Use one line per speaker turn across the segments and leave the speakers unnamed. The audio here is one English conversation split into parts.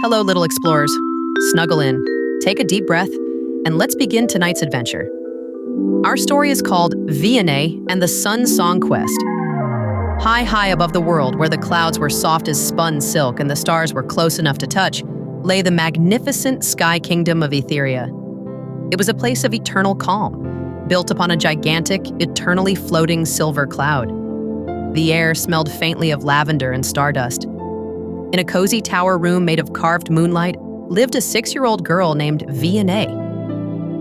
Hello, little explorers. Snuggle in, take a deep breath, and let's begin tonight's adventure. Our story is called Vianney and the Sun Song Quest. High, high above the world, where the clouds were soft as spun silk and the stars were close enough to touch, lay the magnificent Sky Kingdom of Aetheria. It was a place of eternal calm, built upon a gigantic, eternally floating silver cloud. The air smelled faintly of lavender and stardust. In a cozy tower room made of carved moonlight lived a 6-year-old girl named Vianney.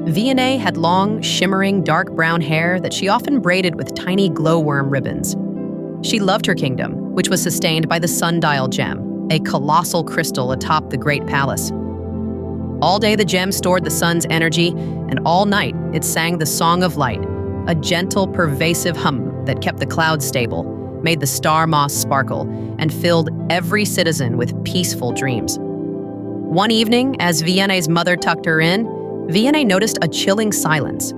Vianney had long, shimmering, dark brown hair that she often braided with tiny glowworm ribbons. She loved her kingdom, which was sustained by the sundial gem, a colossal crystal atop the great palace. All day the gem stored the sun's energy, and all night it sang the Song of Light, a gentle, pervasive hum that kept the clouds stable, made the star moss sparkle, and filled every citizen with peaceful dreams. One evening, as Vianney's mother tucked her in, Vianney noticed a chilling silence.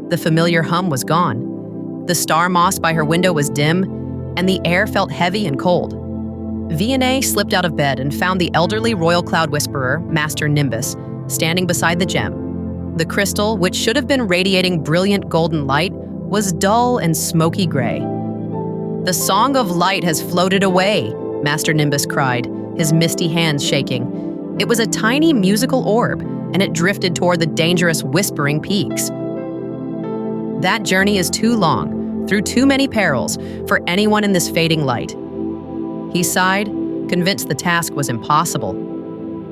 The familiar hum was gone. The star moss by her window was dim, and the air felt heavy and cold. Vianney slipped out of bed and found the elderly royal cloud whisperer, Master Nimbus, standing beside the gem. The crystal, which should have been radiating brilliant golden light, was dull and smoky gray. "The Song of Light has floated away," Master Nimbus cried, his misty hands shaking. It was a tiny musical orb, and it drifted toward the dangerous Whispering Peaks. "That journey is too long, through too many perils, for anyone in this fading light." He sighed, convinced the task was impossible.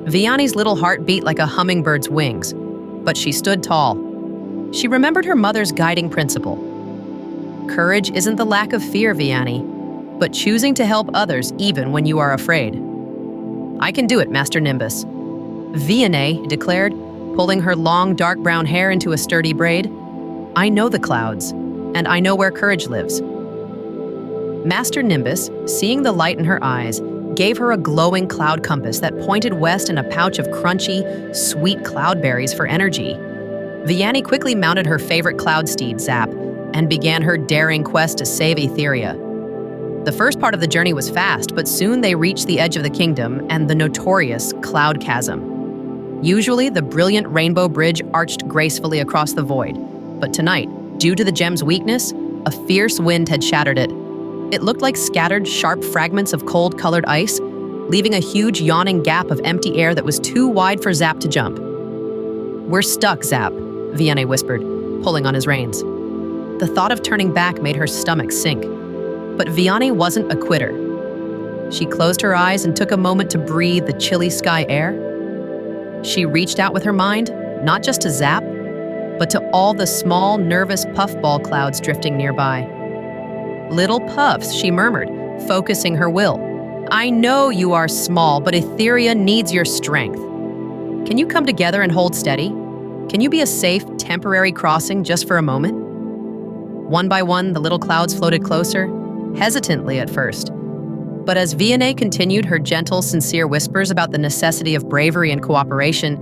Vianney's little heart beat like a hummingbird's wings, but she stood tall. She remembered her mother's guiding principle. Courage isn't the lack of fear, Vianney, but choosing to help others even when you are afraid. "I can do it, Master Nimbus," Vianney declared, pulling her long, dark brown hair into a sturdy braid. "I know the clouds, and I know where courage lives." Master Nimbus, seeing the light in her eyes, gave her a glowing cloud compass that pointed west in a pouch of crunchy, sweet cloudberries for energy. Vianney quickly mounted her favorite cloud steed, Zap, and began her daring quest to save Aetheria. The first part of the journey was fast, but soon they reached the edge of the kingdom and the notorious Cloud Chasm. Usually, the brilliant rainbow bridge arched gracefully across the void, but tonight, due to the gem's weakness, a fierce wind had shattered it. It looked like scattered, sharp fragments of cold-colored ice, leaving a huge yawning gap of empty air that was too wide for Zap to jump. "We're stuck, Zap," Vianney whispered, pulling on his reins. The thought of turning back made her stomach sink. But Vianney wasn't a quitter. She closed her eyes and took a moment to breathe the chilly sky air. She reached out with her mind, not just to Zap, but to all the small, nervous puffball clouds drifting nearby. "Little puffs," she murmured, focusing her will. "I know you are small, but Aetheria needs your strength. Can you come together and hold steady? Can you be a safe, temporary crossing just for a moment?" One by one, the little clouds floated closer, hesitantly at first. But as Vianney continued her gentle, sincere whispers about the necessity of bravery and cooperation,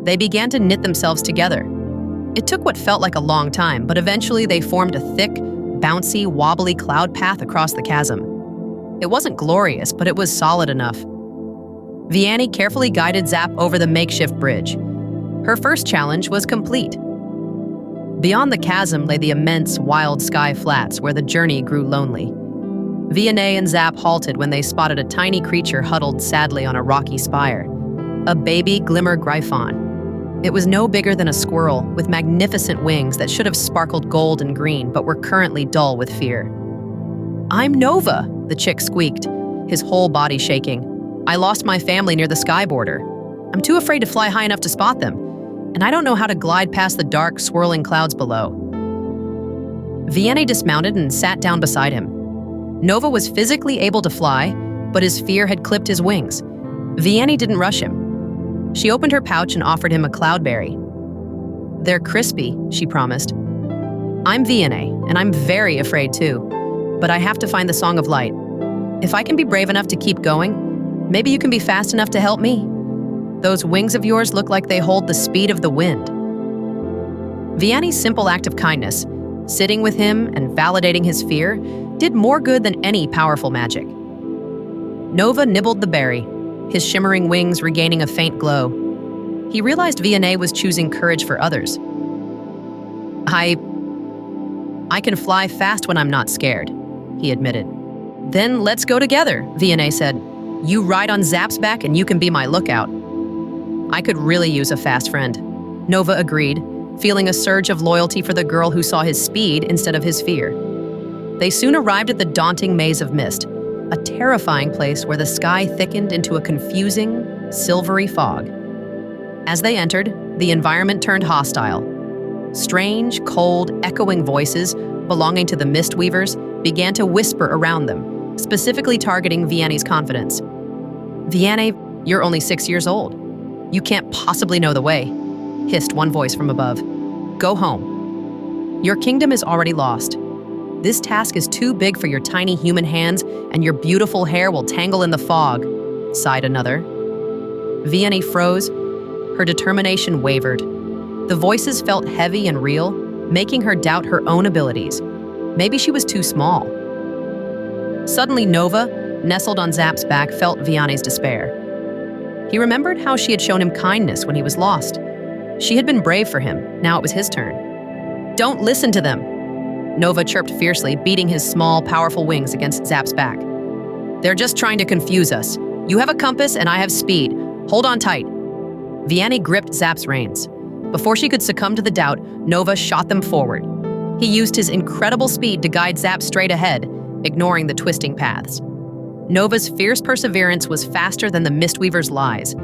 they began to knit themselves together. It took what felt like a long time, but eventually they formed a thick, bouncy, wobbly cloud path across the chasm. It wasn't glorious, but it was solid enough. Vianney carefully guided Zap over the makeshift bridge. Her first challenge was complete. Beyond the chasm lay the immense, wild sky flats where the journey grew lonely. Vianney and Zap halted when they spotted a tiny creature huddled sadly on a rocky spire. A baby glimmer gryphon. It was no bigger than a squirrel, with magnificent wings that should have sparkled gold and green, but were currently dull with fear. "I'm Nova," the chick squeaked, his whole body shaking. "I lost my family near the sky border. I'm too afraid to fly high enough to spot them, and I don't know how to glide past the dark, swirling clouds below." Vianney dismounted and sat down beside him. Nova was physically able to fly, but his fear had clipped his wings. Vianney didn't rush him. She opened her pouch and offered him a cloudberry. "They're crispy," she promised. "I'm Vianney, and I'm very afraid too, but I have to find the Song of Light. If I can be brave enough to keep going, maybe you can be fast enough to help me. Those wings of yours look like they hold the speed of the wind." Vianney's simple act of kindness, sitting with him and validating his fear, did more good than any powerful magic. Nova nibbled the berry, his shimmering wings regaining a faint glow. He realized Vianney was choosing courage for others. I can fly fast when I'm not scared, he admitted. Then let's go together, Vianney said. You ride on Zap's back and you can be my lookout. I could really use a fast friend. Nova agreed, feeling a surge of loyalty for the girl who saw his speed instead of his fear. They soon arrived at the daunting maze of mist, a terrifying place where the sky thickened into a confusing, silvery fog. As they entered, the environment turned hostile. Strange, cold, echoing voices belonging to the mist weavers began to whisper around them, specifically targeting Vianney's confidence. Vianney, you're only 6 years old. You can't possibly know the way, hissed one voice from above. Go home. Your kingdom is already lost. This task is too big for your tiny human hands, and your beautiful hair will tangle in the fog, sighed another. Vianney froze. Her determination wavered. The voices felt heavy and real, making her doubt her own abilities. Maybe she was too small. Suddenly, Nova, nestled on Zap's back, felt Vianney's despair. He remembered how she had shown him kindness when he was lost. She had been brave for him. Now it was his turn. Don't listen to them, Nova chirped fiercely, beating his small, powerful wings against Zap's back. They're just trying to confuse us. You have a compass and I have speed. Hold on tight. Vianney gripped Zap's reins. Before she could succumb to the doubt, Nova shot them forward. He used his incredible speed to guide Zap straight ahead, ignoring the twisting paths. Nova's fierce perseverance was faster than the Mistweaver's lies.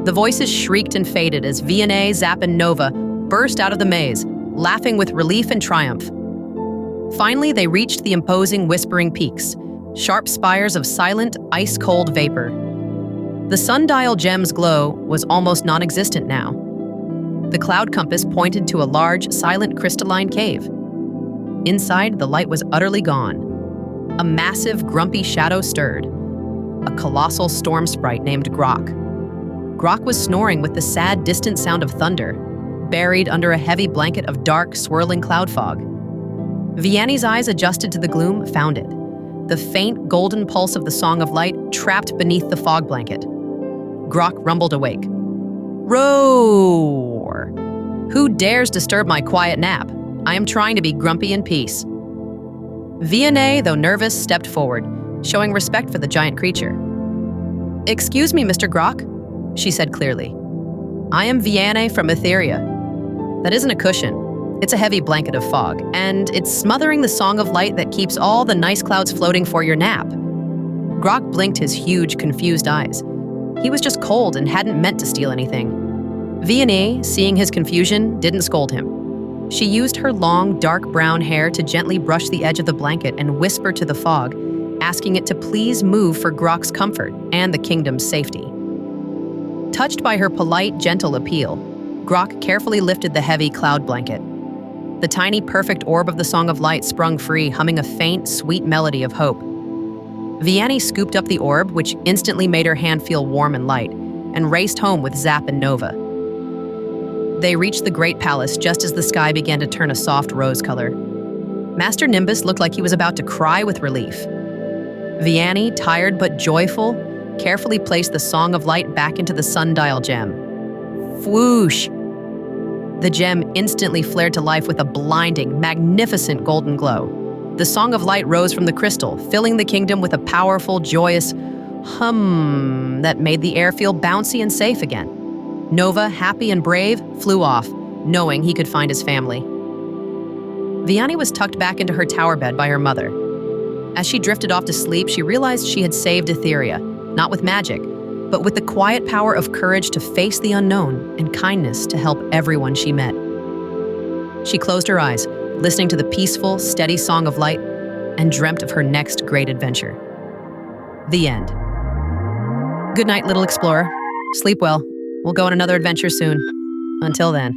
The voices shrieked and faded as Vianney, Zap, and Nova burst out of the maze, laughing with relief and triumph. Finally, they reached the imposing Whispering Peaks, sharp spires of silent, ice-cold vapor. The sundial gem's glow was almost non-existent now. The cloud compass pointed to a large, silent crystalline cave. Inside, the light was utterly gone. A massive, grumpy shadow stirred. A colossal storm sprite named Grok. Grok was snoring with the sad, distant sound of thunder, buried under a heavy blanket of dark, swirling cloud fog. Vianney's eyes adjusted to the gloom, found it. The faint, golden pulse of the Song of Light trapped beneath the fog blanket. Grok rumbled awake. Roar! Who dares disturb my quiet nap? I am trying to be grumpy in peace. Vianney, though nervous, stepped forward, showing respect for the giant creature. Excuse me, Mr. Grok, she said clearly. I am Vianney from Aetheria. That isn't a cushion. It's a heavy blanket of fog, and it's smothering the Song of Light that keeps all the nice clouds floating for your nap. Grok blinked his huge, confused eyes. He was just cold and hadn't meant to steal anything. Vianney, seeing his confusion, didn't scold him. She used her long, dark brown hair to gently brush the edge of the blanket and whisper to the fog, asking it to please move for Grok's comfort and the kingdom's safety. Touched by her polite, gentle appeal, Grok carefully lifted the heavy cloud blanket. The tiny, perfect orb of the Song of Light sprung free, humming a faint, sweet melody of hope. Vianney scooped up the orb, which instantly made her hand feel warm and light, and raced home with Zap and Nova. They reached the Great Palace just as the sky began to turn a soft rose color. Master Nimbus looked like he was about to cry with relief. Vianney, tired but joyful, carefully placed the Song of Light back into the sundial gem. Whoosh! The gem instantly flared to life with a blinding, magnificent golden glow. The Song of Light rose from the crystal, filling the kingdom with a powerful, joyous hum that made the air feel bouncy and safe again. Nova, happy and brave, flew off, knowing he could find his family. Vianney was tucked back into her tower bed by her mother. As she drifted off to sleep, she realized she had saved Aetheria, not with magic, but with the quiet power of courage to face the unknown and kindness to help everyone she met. She closed her eyes, listening to the peaceful, steady Song of Light, and dreamt of her next great adventure. The end. Good night, little explorer. Sleep well. We'll go on another adventure soon. Until then.